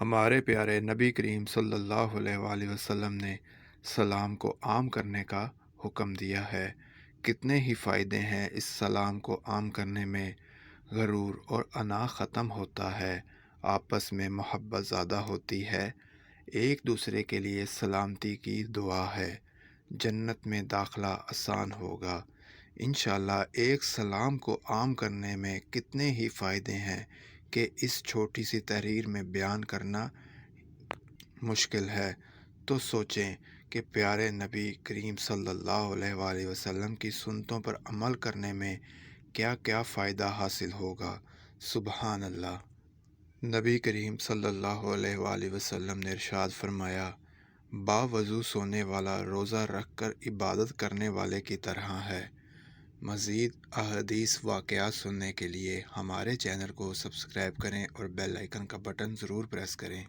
ہمارے پیارے نبی کریم صلی اللہ علیہ وآلہ وسلم نے سلام کو عام کرنے کا حکم دیا ہے۔ کتنے ہی فائدے ہیں اس سلام کو عام کرنے میں۔ غرور اور انا ختم ہوتا ہے، آپس میں محبت زیادہ ہوتی ہے، ایک دوسرے کے لیے سلامتی کی دعا ہے، جنت میں داخلہ آسان ہوگا۔ انشاءاللہ ایک سلام کو عام کرنے میں کتنے ہی فائدے ہیں کہ اس چھوٹی سی تحریر میں بیان کرنا مشکل ہے۔ تو سوچیں کہ پیارے نبی کریم صلی اللہ علیہ وآلہ وسلم کی سنتوں پر عمل کرنے میں کیا کیا فائدہ حاصل ہوگا۔ سبحان اللہ۔ نبی کریم صلی اللہ علیہ وآلہ وسلم نے ارشاد فرمایا، باوضو سونے والا روزہ رکھ کر عبادت کرنے والے کی طرح ہے۔ مزید احادیث واقعات سننے کے لیے ہمارے چینل کو سبسکرائب کریں اور بیل آئیکن کا بٹن ضرور پریس کریں۔